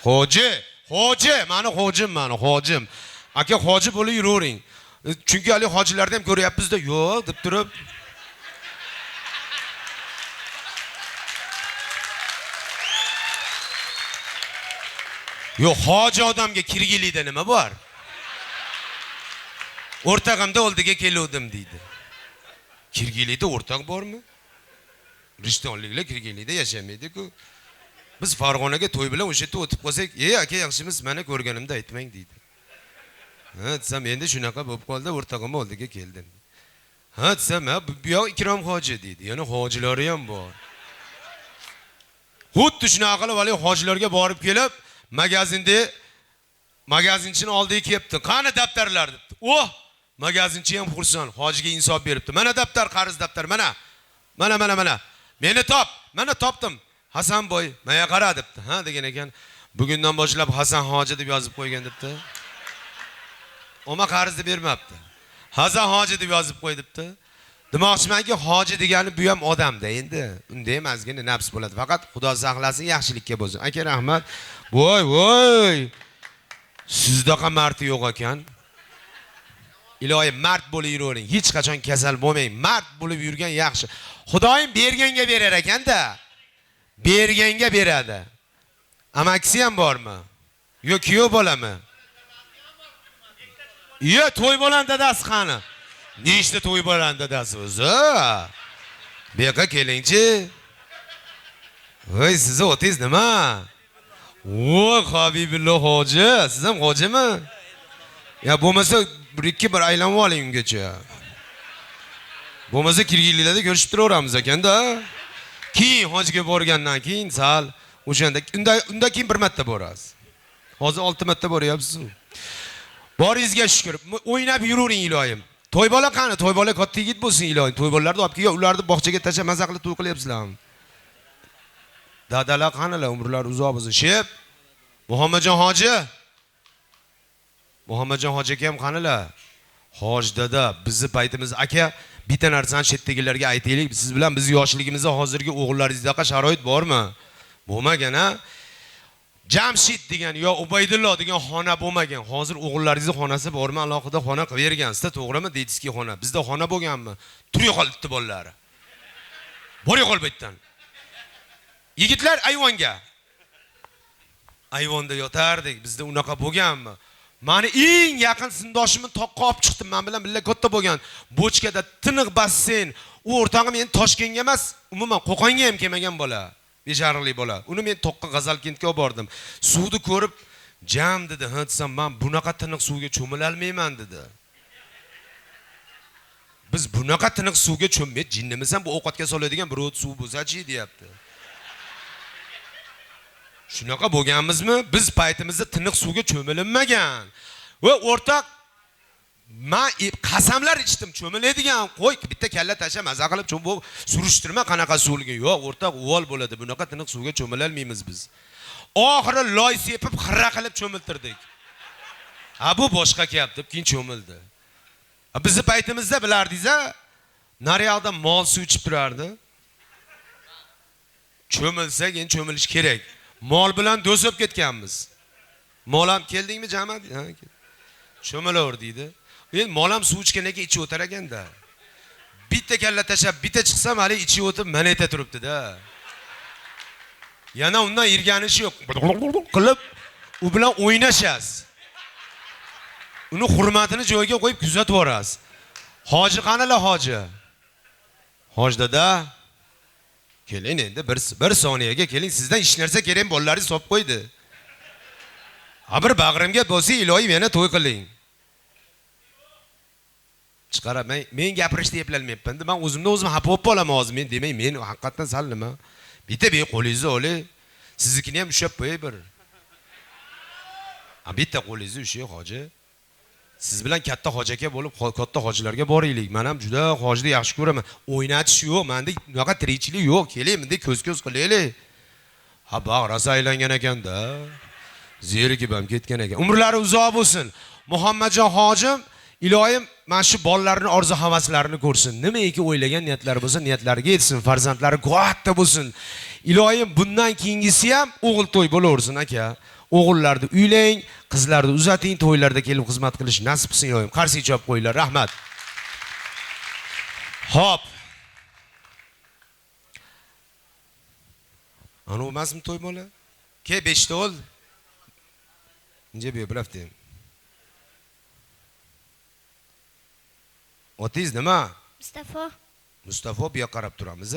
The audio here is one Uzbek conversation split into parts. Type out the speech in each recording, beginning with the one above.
Hoji, mani hojim. Aka hoji bo'lib yuravering. Chunki hali hojilarni ham ko'ryapmiz-da, yo'q deb turib. Yo'q, hoji odamga kirgilikda nima bor? O'rtog'imda oldiga keluvdim deydi. Kirgilikda o'rtoq bormi? Rishtonliklar kirgilikda yashamaydi-ku. Biz Farg'onaga to'y bilan o'sha yerda o'tib qolsak, aka yaxshimiz, meni ko'rganimda aytmang deydi. Ha, desam, endi shunaqa bo'lib qoldi, o'rtog'im oldiga keldim. Ha, desam, bu yoq Ikrom hoji deydi. Yana hojilari ham bor. Xuddi shunaqa qilib hali hojilarga borib kelib, magazinchini oldiga kelibdi. Qani daftarlar debdi. Oh, magazinchi ham xursand, hojiga insof beribdi. Mana daftar, qarz daftar, mana. Meni top, mana topdim. Hasanboy, menga qara debdi. Ha degan ekan, bugundan boshlab Hasan hoji deb yozib qo'ygan debdi. Oma qarzni bermabdi. Hasan hoji deb yozib qo'y debdi. Demoqchimanki, hoji degani bu ham odamda endi. Unday emasgina nafs bo'ladi. Faqat Xudo saqlasin, yaxshilikka bo'lsin. Aka rahmat. Voy. Sizdaqa marti yo'q ekan. Ilohim mard bo'lib yuravering. Hech qachon kasal bo'lmang. Mard bo'lib yurgan yaxshi. Xudoyim berganga berar ekan-da. Berganga beradi. Amakisi ham bormi? Yo'q, kuyov bo'lami? Yo'q, to'y bo'lan dadasi qani? Nechta to'y bo'lan dadasi o'zi? Bu yoqqa kelingchi. Voy, siz o'tingiz nima? Voy, Habibullo hoji, siz ham hojimi? Ya bo'lmasa bir aylanib oling ungacha. Bo'lmasa kirgiliklarda ko'rishib turaveramiz ekanda. Keyin hojiga borgandan keyin sal o'shanda undan keyin bir marta borasiz. Hozir 6 marta boryapsiz. Boringizga shukr. O'ynab yuravering ilohim. To'y bola qani? To'y bola katta yigit bo'lsin ilohim. To'y bolalarni olib kelgan, ularni bog'chaga tashlab maza qilib to'y qilyapsizlarmi? Dadalar qanilar, umrlari uzoq bo'lsin. Shep. Muhammadjon hoji akam qanilar? Hoj dada, bizni paytimiz aka, bitta narsani chetdagilarga aytaylik, siz bilan biz yoshligimizda hozirgi o'g'illaringizdaqa sharoit bormi? Bo'lmagan-a? Jamshid degan yo Ubaydullo degan xona bo'lmagan. Hozir o'g'illaringizning xonasi bormi? Alohida xona qilib bergansiz-da, to'g'rimi? Deytski xona. Bizda xona bo'lganmi? Turay qolibdi bolalari. Boray qolib aytdan. Yigitlar ayvonda yotardik. Bizda unaqa bo'lganmi? Mani eng yaqin sindoshimni toqqa olib chiqdim. Men bilan birga katta bo'lgan bochkada tiniq basseyn. U o'rtog'im endi Toshkentga emas, umuman Qo'qonga ham kelmagan bola. Bejarilik bola. Uni men toqqa G'azalkentga olib bordim. Suvni ko'rib, "Jam" dedi. "Ha" desam, "Men bunaqa tiniq suvga cho'mila olmayman" dedi. Biz bunaqa tiniq suvga cho'mmaydi, jinnimiz ham bu ovqatga soladigan bir o't suv bo'lsa-chi deyapti. Shunaqa bo'lganmizmi? Biz paytimizda tiniq suvga cho'milinmagan. Va o'rtoq, men qasamlar ichdim, cho'miladigan, qo'y, bitta kalla tasha maza qilib surishtirma qanaqa suvga. Yo'q, o'rtoq, uvol bo'ladi. Bunaqa tiniq suvga cho'milolmaymiz biz. Oxiri loy sepib, xirra qilib cho'miltirdik. Ha, bu boshqa gap deb keyin cho'mildi. Bizni paytimizda bilardingiz-a, naryoqda mol suv ichib turardi. Cho'milsak, endi cho'milish kerak. Mol bilan do'sib ketganmiz. Mol ham keldingmi jama? Ha, cho'milaver deydi. Endi mol ham suv ichgandan keyin ichi o'tar ekanda. Bitta kalla tashab, bitta chiqsam hali ichi o'tib mana eta turibdi-da. Yana undan irganishi yo'q. Qilib u bilan o'ynashasiz. Uni hurmatini joyiga qo'yib kuzatib borasiz. Hoji qanilar hoji? Hoj dada, keling endi bir soniyaga keling, sizdan hech narsa kerak bolalaringiz solib qo'ydi. Ha, bir bag'rimga bo'lsa ilohim yana to'y qiling. Chiqarab men gapirishni eplolmayapman. Men o'zimni o'zim xafa bo'lib qolaman hozir. Men demay, men haqiqatan sal nima? Bitta qo'lingizni oling. Siznikini ham ushab qo'yay bir. Ha, bitta qo'lingizni ushing hoji. Siz bilan katta hoji aka bo'lib, katta hojilarga boraylik. Men ham juda hojini yaxshi ko'raman. O'ynatish yo'q, menda bunaqa tirikchilik yo'q. Keling, bunday ko'z-ko'z qilaylik. Ha, bog' rosa aylangan ekan-da. Zerikib ham ketgan ekan. Umrlari uzoq bo'lsin. Muhammadjon hojim Ilohim mana shu bolalarning orzu havaslarini ko'rsin. Nimaiki o'ylagan niyatlari bo'lsa, niyatlariga yetsin, farzandlari katta bo'lsin. Ilohim bundan keyingisi ham o'g'il to'y bo'laversin aka. O'g'illarni uylang, qizlarni uzating, to'ylarda kelib xizmat qilish nasib qilsin ilohim. Qarshi ijob qo'yinglar. Rahmat. Hop. Ana emasmi to'y bola? Ke 5 ta o'l. Inje bu bilafdim. Otiz nima? Mustafa. Mustafa bu yoqqa qarab turamiz.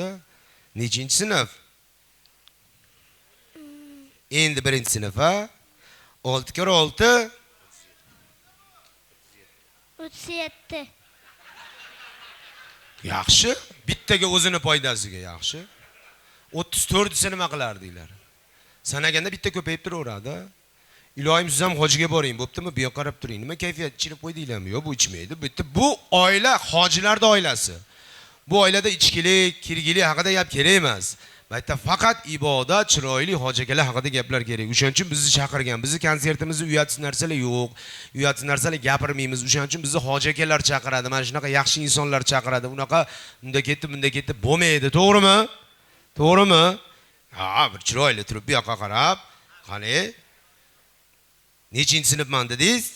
Nechinchi sinf? Endi birinchi sinf ha? 6 kira 6 37. Yaxshi. Bittaga o'zini foydasiga yaxshi. 34 nima qilardinglar? Sanaganda bitta ko'payib turaveradi. Ilohim siz ham hojiga boring, bo'ptimi? Bu yoqqa qarab turing. Nima kayfiyat ichirib qo'ydinglarmi? Yo'q, bu ichmaydi. Bu oila hojilarning oilasi. Bu oilada ichkilik, kirgilik haqida gap kerak emas. Bayta faqat ibodat, chiroyli hojakalar haqida gaplar kerak. O'shaning uchun bizni chaqirgan. Bizni konsertimizda uyatsiz narsalar yo'q. Uyatsiz narsalar gapirmaymiz. O'shaning uchun bizni hojakalar chaqiradi. Mana shunaqa yaxshi insonlar chaqiradi. Unaqa bunda ketdi bo'lmaydi, to'g'rimi? To'g'rimi? Ha, bir chiroyli turib bu yoqqa qarab, qani? Nechinchi sinfman dedingiz?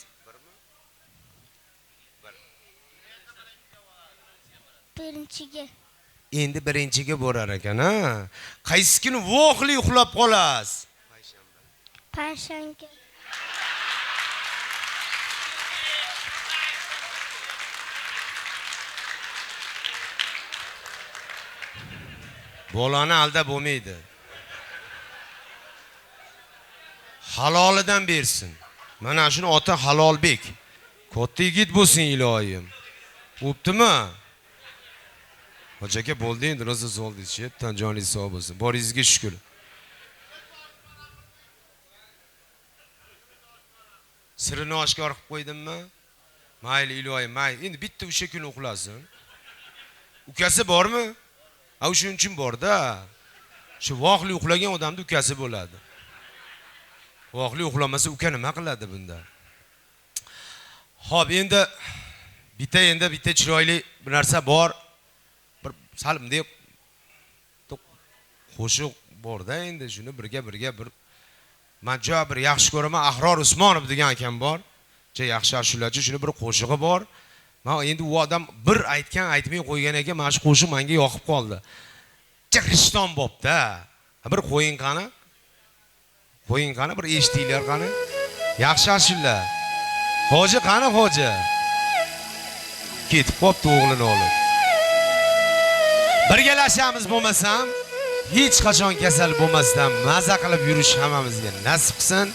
Birinchiga. Endi birinchiga borar ekan, ha? Qaysi kuni vohli uxlab qolasiz? Payshanba. Bolani aldab bo'lmaydi. Halolidan bersin. Mana shuni ota Halolbek. Katta yigit bo'lsin ilohim. Bo'ptimi? Hoji aka bo'ldi endi rosa so'ldingiz, tan joningiz sog' bo'lsin. Boringizga shukr. Sirini oshkor qilib qo'ydimmi? Mayli ilohim, mayli. Endi bitta o'sha kuni uxlasin. Ukasi bormi? Ha, shuning uchun bor-da. Shu vohli uxlagan odamning ukasi bo'ladi. Vohli uxlamasa uka nima qiladi bunda? Xo'p, endi bitta chiroyli bir narsa bor. Bir salimdek qo'shiq bor-da, endi shuni birga bir menja bir yaxshi ko'raman. Ahror Usmonov degan akam bor. Juda yaxshi ashulachi, shuni bir qo'shig'i bor. Men endi u odam bir aytmay qo'ygan ekan, mana shu qo'shiq menga yoqib qoldi. Chiqishton bo'pti. Bir qo'ying qani? Qo'ying qani, bir eshitinglar qani? Yaxshi ashula. Hoji qani hoji? Ketib qopti o'g'lini olib. Birgalashamiz bo'lmasam, hech qachon kasal bo'lmasdan maza qilib yurish hammamizga nasib qilsin.